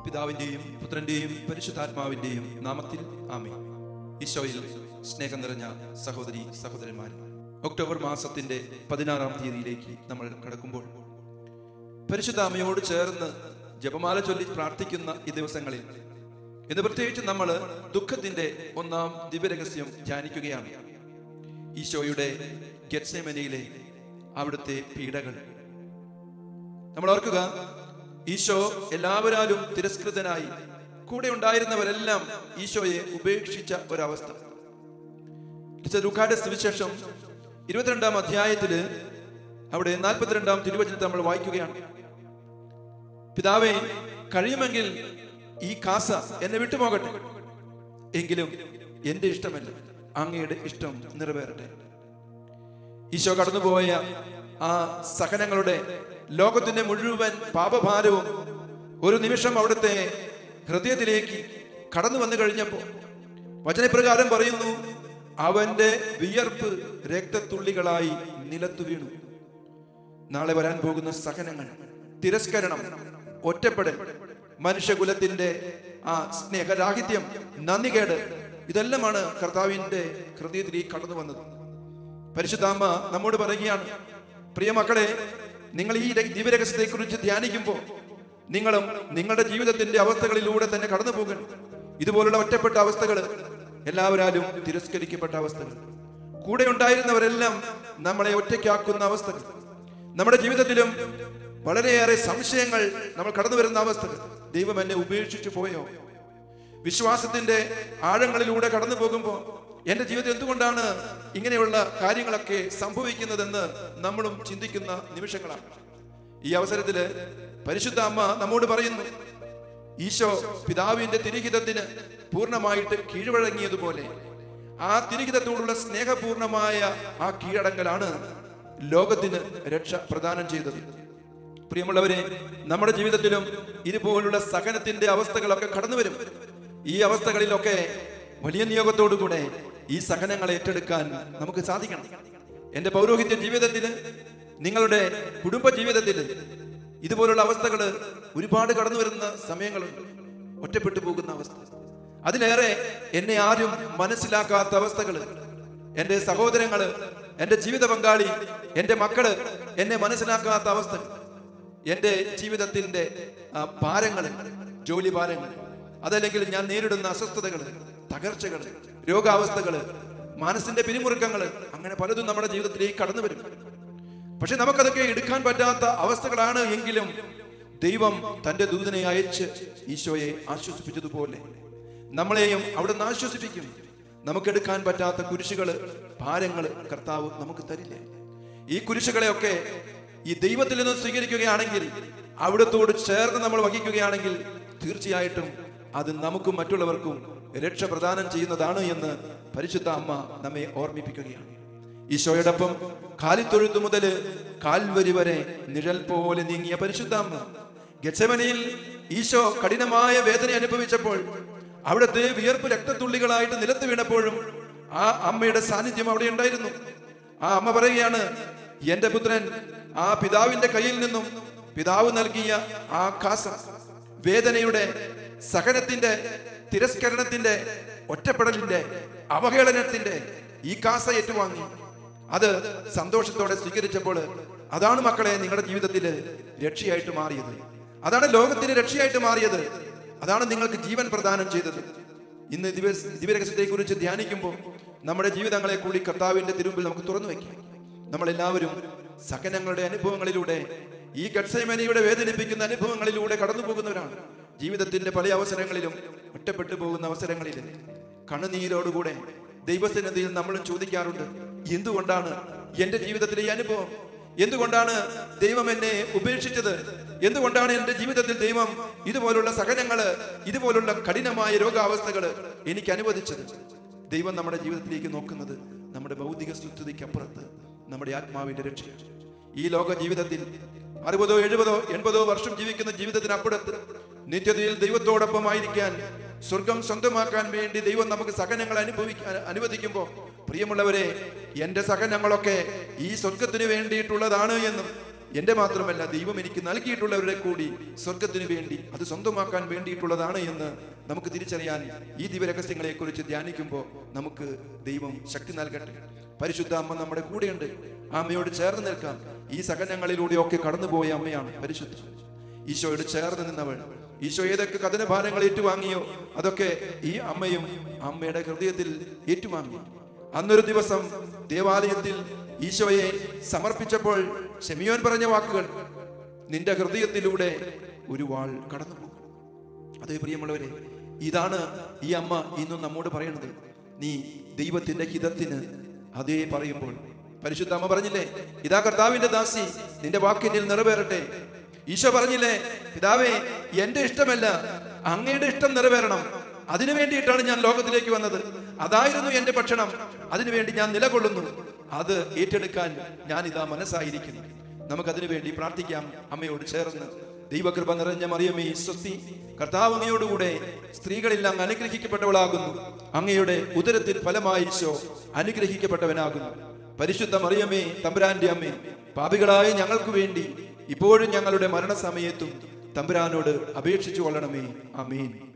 പിതാവിന്റെയും പുത്രന്റെയും പരിശുദ്ധാത്മാവിന്റെയും നാമത്തിൽ ആമേൻ. ഈശോയിൽ സ്നേഹം നിറഞ്ഞ സഹോദരി സഹോദരന്മാരെ, ഒക്ടോബർ മാസത്തിന്റെ 16-ാം തീയതിയിലേക്ക് നമ്മൾ കടക്കുമ്പോൾ പരിശുദ്ധ അമ്മയോട് ചേർന്ന് ജപമാല ചൊല്ലി പ്രാർത്ഥിക്കുന്ന ഈ ദിവസങ്ങളിൽ ഇന്ന് പ്രത്യേകിച്ച് നമ്മൾ ദുഃഖത്തിന്റെ 1-ാം ദിവ്യരഹസ്യം ധ്യാനിക്കുകയാണ്. ഈശോയുടെ ഗെത്സെമനിയിലെ അവിടുത്തെ പീഡകൾ നമ്മൾ ഓർക്കുക. ഈശോ എല്ലാവരാലും തിരസ്കൃതനായി, കൂടെ ഉണ്ടായിരുന്നവരെല്ലാം ഈശോയെ ഉപേക്ഷിച്ച ഒരവസ്ഥ. ലൂക്കായുടെ സുവിശേഷം 22-ാം അധ്യായത്തില് അവിടെ 42-ാം തിരുവചനത്തിൽ നമ്മൾ വായിക്കുകയാണ്. പിതാവേ, കഴിയുമെങ്കിൽ ഈ കാസ എന്നെ വിട്ടുപോകട്ടെ, എങ്കിലും എന്റെ ഇഷ്ടമല്ല, അങ്ങയുടെ ഇഷ്ടം നിറവേറട്ടെ. ഈശോ കടന്നുപോയ ആ സഹനങ്ങളുടെ ലോകത്തിന്റെ മുഴുവൻ പാപഭാരവും ഒരു നിമിഷം അവിടുത്തെ ഹൃദയത്തിലേക്ക് കടന്നു വന്നു കഴിഞ്ഞപ്പോൾ വചനപ്രകാരം പറയുന്നു, അവന്റെ വിയർപ്പ് രക്തത്തുള്ളികളായി നിലത്തു വീണു. നാളെ വരാൻ പോകുന്ന സഹനങ്ങൾ, തിരസ്കരണം, ഒറ്റപ്പെടൽ, മനുഷ്യകുലത്തിന്റെ ആ സ്നേഹരാഹിത്യം, നന്ദികേട്, ഇതെല്ലാമാണ് കർത്താവിന്റെ ഹൃദയത്തിലേക്ക് കടന്നു വന്നത്. പരിശുദ്ധാമ്മ നമ്മോട് പറയുകയാണ്, പ്രിയ മക്കളെ, നിങ്ങൾ ഈ ദിവ്യരഹസ്യത്തെ കുറിച്ച് ധ്യാനിക്കുമ്പോൾ നിങ്ങളും നിങ്ങളുടെ ജീവിതത്തിന്റെ അവസ്ഥകളിലൂടെ തന്നെ കടന്നു പോകണം. ഇതുപോലുള്ള ഒറ്റപ്പെട്ട അവസ്ഥകൾ, എല്ലാവരാലും തിരസ്കരിക്കപ്പെട്ട അവസ്ഥകൾ, കൂടെ ഉണ്ടായിരുന്നവരെല്ലാം നമ്മളെ ഒറ്റയ്ക്കാക്കുന്ന അവസ്ഥകൾ, നമ്മുടെ ജീവിതത്തിലും വളരെയേറെ സംശയങ്ങൾ നമ്മൾ കടന്നു വരുന്ന അവസ്ഥകൾ. ദൈവം എന്നെ ഉപേക്ഷിച്ചു പോയോ? വിശ്വാസത്തിന്റെ ആഴങ്ങളിലൂടെ കടന്നു പോകുമ്പോൾ എന്റെ ജീവിതത്തിൽ എന്തുകൊണ്ടാണ് ഇങ്ങനെയുള്ള കാര്യങ്ങളൊക്കെ സംഭവിക്കുന്നതെന്ന് നമ്മളും ചിന്തിക്കുന്ന നിമിഷങ്ങളാണ്. ഈ അവസരത്തില് പരിശുദ്ധ അമ്മ നമ്മോട് പറയുന്നു, ഈശോ പിതാവിന്റെ തിരുഹിതത്തിന് പൂർണ്ണമായിട്ട് കീഴ്വഴങ്ങിയതുപോലെ ആ തിരുഹിതത്തോടുള്ള സ്നേഹപൂർണമായ ആ കീഴടങ്ങലാണ് ലോകത്തിന് രക്ഷ പ്രദാനം ചെയ്തത്. പ്രിയമുള്ളവരെ, നമ്മുടെ ജീവിതത്തിലും ഇതുപോലുള്ള സഹനത്തിന്റെ അവസ്ഥകളൊക്കെ കടന്നു വരും. ഈ അവസ്ഥകളിലൊക്കെ വലിയ നിയോഗത്തോടുകൂടെ ഈ സഹനങ്ങളെ ഏറ്റെടുക്കാൻ നമുക്ക് സാധിക്കണം. എന്റെ പൗരോഹിത്യ ജീവിതത്തില്, നിങ്ങളുടെ കുടുംബ ജീവിതത്തില് ഇതുപോലുള്ള അവസ്ഥകൾ ഒരുപാട് കടന്നു വരുന്ന സമയങ്ങളുണ്ട്. ഒറ്റപ്പെട്ടു പോകുന്ന അവസ്ഥ, അതിലേറെ എന്നെ ആരും മനസ്സിലാക്കാത്ത അവസ്ഥകള്, എന്റെ സഹോദരങ്ങള്, എന്റെ ജീവിത പങ്കാളി, എന്റെ മക്കള് എന്നെ മനസ്സിലാക്കാത്ത അവസ്ഥ, എന്റെ ജീവിതത്തിന്റെ ഭാരങ്ങള്, ജോലി ഭാരങ്ങൾ, അതല്ലെങ്കിൽ ഞാൻ നേരിടുന്ന അസ്വസ്ഥതകള്, തകർച്ചകള്, രോഗാവസ്ഥകള്, മനസ്സിന്റെ പിരിമുറുക്കങ്ങള്, അങ്ങനെ പലതും നമ്മുടെ ജീവിതത്തിലേക്ക് കടന്നു വരും. പക്ഷെ നമുക്കതൊക്കെ എടുക്കാൻ പറ്റാത്ത അവസ്ഥകളാണ് എങ്കിലും ദൈവം തന്റെ ദൂതനെ അയച്ച് ഈശോയെ ആശ്വസിപ്പിച്ചതുപോലെ നമ്മളെയും അവിടുന്ന് ആശ്വസിപ്പിക്കും. നമുക്കെടുക്കാൻ പറ്റാത്ത കുരിശുകള്, ഭാരങ്ങള് കർത്താവ് നമുക്ക് തരില്ലേ? ഈ കുരിശുകളെയൊക്കെ ഈ ദൈവത്തിൽ നിന്ന് സ്വീകരിക്കുകയാണെങ്കിൽ, അവിടത്തോട് ചേർന്ന് നമ്മൾ വഹിക്കുകയാണെങ്കിൽ തീർച്ചയായിട്ടും അത് നമുക്കും മറ്റുള്ളവർക്കും രക്ഷ പ്രദാനം ചെയ്യുന്നതാണ് എന്ന് പരിശുദ്ധ അമ്മ നമ്മെ ഓർമ്മിപ്പിക്കുകയാണ്. ഈശോയോടൊപ്പം കാലിത്തൊഴുത്തു മുതൽ കാൽവരി വരെ നിഴൽ പോലെ നീങ്ങിയ പരിശുദ്ധ അമ്മ ഗെത്സെമനിയിൽ ഈശോ കഠിനമായ വേദന അനുഭവിച്ചപ്പോൾ, അവിടുത്തെ വിയർപ്പ് രക്തത്തുള്ളികളായിട്ട് നിലത്ത് വീണപ്പോഴും ആ അമ്മയുടെ സാന്നിധ്യം അവിടെ ഉണ്ടായിരുന്നു. ആ അമ്മ പറയുകയാണ്, എന്റെ പുത്രൻ ആ പിതാവിന്റെ കയ്യിൽ നിന്നും പിതാവ് നൽകിയ ആ കാസ, വേദനയുടെ, സഹനത്തിന്റെ, തിരസ്കരണത്തിന്റെ, ഒറ്റപ്പെടലിന്റെ, അവഹേളനത്തിന്റെ ഈ കാസ ഏറ്റുവാങ്ങി അത് സന്തോഷത്തോടെ സ്വീകരിച്ചപ്പോൾ അതാണ് മക്കളെ നിങ്ങളുടെ ജീവിതത്തില് രക്ഷയായിട്ട് മാറിയത്. അതാണ് ലോകത്തിന് രക്ഷയായിട്ട് മാറിയത്. അതാണ് നിങ്ങൾക്ക് ജീവൻ പ്രദാനം ചെയ്തത്. ഇന്ന് ദിവ്യരഹസ്യത്തെ കുറിച്ച് ധ്യാനിക്കുമ്പോൾ നമ്മുടെ ജീവിതങ്ങളെ കൂടി കർത്താവിന്റെ തിരുമുമ്പിൽ നമുക്ക് തുറന്നു വയ്ക്കാം. നമ്മളെല്ലാവരും സഹനങ്ങളുടെ അനുഭവങ്ങളിലൂടെ, ഈ ഗെത്സെമനിയുടെ വേദനിപ്പിക്കുന്ന അനുഭവങ്ങളിലൂടെ കടന്നു പോകുന്നവരാണ്. ജീവിതത്തിന്റെ പല അവസരങ്ങളിലും, ഒറ്റപ്പെട്ടു പോകുന്ന അവസരങ്ങളിലും കണ്ണുനീരോടുകൂടെ ദൈവസന്നിധിയിൽ നമ്മളും ചോദിക്കാറുണ്ട്, എന്തുകൊണ്ടാണ് എന്റെ ജീവിതത്തിലെ ഈ അനുഭവം? എന്തുകൊണ്ടാണ് ദൈവം എന്നെ ഉപേക്ഷിച്ചത്? എന്തുകൊണ്ടാണ് എന്റെ ജീവിതത്തിൽ ദൈവം ഇതുപോലുള്ള സഹനങ്ങള്, ഇതുപോലുള്ള കഠിനമായ രോഗാവസ്ഥകള് എനിക്ക് അനുവദിച്ചത്? ദൈവം നമ്മുടെ ജീവിതത്തിലേക്ക് നോക്കുന്നത് നമ്മുടെ ഭൗതിക സുസ്ഥിതിക്കപ്പുറത്ത് നമ്മുടെ ആത്മാവിന്റെ രക്ഷയാണ്. ഈ ലോക ജീവിതത്തിൽ 60, 70, 80 വർഷം ജീവിക്കുന്ന ജീവിതത്തിനപ്പുറത്ത് നിത്യതയിൽ ദൈവത്തോടൊപ്പം ആയിരിക്കാൻ, സ്വർഗം സ്വന്തമാക്കാൻ വേണ്ടി ദൈവം നമുക്ക് സഹനങ്ങൾ അനുവദിക്കുമ്പോൾ, പ്രിയമുള്ളവരെ, എന്റെ സഹനങ്ങളൊക്കെ ഈ സ്വർഗത്തിന് വേണ്ടിയിട്ടുള്ളതാണ് എന്നും എൻ്റെ മാത്രമല്ല, ദൈവം എനിക്ക് നൽകിയിട്ടുള്ളവരുടെ കൂടി സ്വർഗത്തിന് വേണ്ടി അത് സ്വന്തമാക്കാൻ വേണ്ടിയിട്ടുള്ളതാണ് എന്ന് നമുക്ക് തിരിച്ചറിയാൻ ഈ ദിവ്യരഹസ്യങ്ങളെ കുറിച്ച് ധ്യാനിക്കുമ്പോൾ നമുക്ക് ദൈവം ശക്തി നൽകട്ടെ. പരിശുദ്ധ അമ്മ നമ്മുടെ കൂടെയുണ്ട്. ആ അമ്മയോട് ചേർന്ന് നിൽക്കാം. ഈ സഹനങ്ങളിലൂടെയൊക്കെ കടന്നുപോയ അമ്മയാണ് പരിശുദ്ധ. ഈശോയോട് ചേർന്ന് നിന്നവൾ. ഈശോ ഏതൊക്കെ കഥനഭാരങ്ങൾ ഏറ്റുവാങ്ങിയോ അതൊക്കെ ഈ അമ്മയും അമ്മയുടെ ഹൃദയത്തിൽ ഏറ്റുവാങ്ങി. അന്നൊരു ദിവസം ദേവാലയത്തിൽ ഈശോയെ സമർപ്പിച്ചപ്പോൾ ശിമിയോൻ പറഞ്ഞ വാക്കുകൾ, നിന്റെ ഹൃദയത്തിലൂടെ ഒരു വാൾ കടന്നുപോകും. അതേ പ്രിയമുള്ളവരെ, ഇതാണ് ഈ അമ്മ ഇന്നും നമ്മോട് പറയുന്നത്. നീ ദൈവത്തിന്റെ ഹിതത്തിന് അതേ പറയുമ്പോൾ പരിശുദ്ധ അമ്മ പറഞ്ഞില്ലേ, ഇതാ കർത്താവിന്റെ ദാസി, നിന്റെ വാക്കിനിൽ നിറവേറട്ടെ. ഈശോ പറഞ്ഞില്ലേ, പിതാവേ, എന്റെ ഇഷ്ടമല്ല അങ്ങയുടെ ഇഷ്ടം നിറവേറണം. അതിനു വേണ്ടിയിട്ടാണ് ഞാൻ ലോകത്തിലേക്ക് വന്നത്. അതായിരുന്നു എന്റെ ഭക്ഷണം. അതിനുവേണ്ടി ഞാൻ നിലകൊള്ളുന്നു. അത് ഏറ്റെടുക്കാൻ ഞാൻ ഇതാ മനസ്സായിരിക്കുന്നു. നമുക്കതിനു വേണ്ടി പ്രാർത്ഥിക്കാം. അമ്മയോട് ചേർന്ന്, ദൈവകൃപ നിറഞ്ഞ മറിയമേ സ്വസ്തി, കർത്താവ് അങ്ങയോടുകൂടെ സ്ത്രീകളിൽ അങ്ങ് അനുഗ്രഹിക്കപ്പെട്ടവളാകുന്നു. അങ്ങയുടെ ഉദരത്തിൽ ഫലമായി ഈശോ അനുഗ്രഹിക്കപ്പെട്ടവനാകുന്നു. പരിശുദ്ധ മറിയമേ, തമ്പുരാന്റെ അമ്മേ, പാപികളായ ഞങ്ങൾക്ക് വേണ്ടി ഇപ്പോഴും ഞങ്ങളുടെ മരണസമയത്തും തമ്പുരാനോട് അപേക്ഷിച്ചു കൊള്ളണമേ. ആമേൻ.